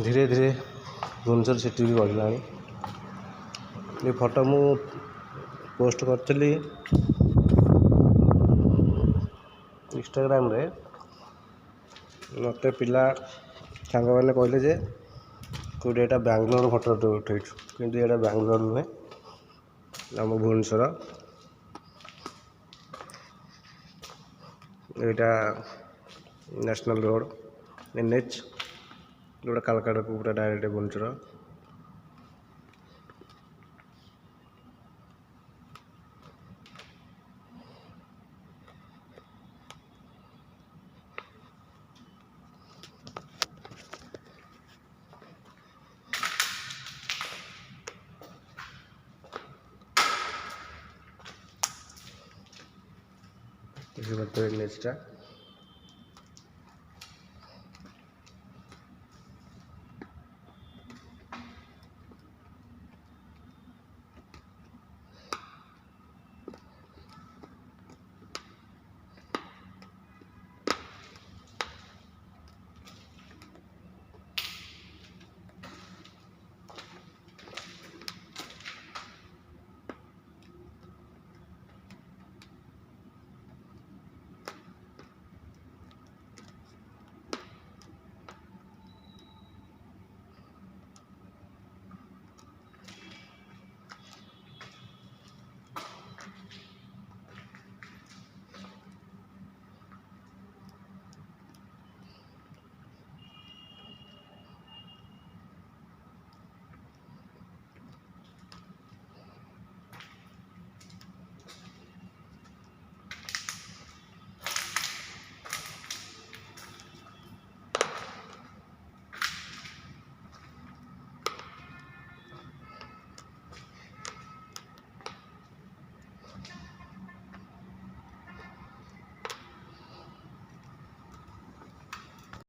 धीरे धीरे भुवनेश्वर सिटी भी बढ़ला। ये फोटो मु पोस्ट करी इंस्टाग्राम रे। मत पिला सांग मैंने कहले जे कौटे यहाँ बांग्लोर फोटो उठेचु कि यहाँ बांग्लोर नुहे आम भुवनेश्वर। यहाँ नेशनल रोड NH जोटा कालकाटा को पूरा डायरेक्ट भुवनेश्वर। NH टा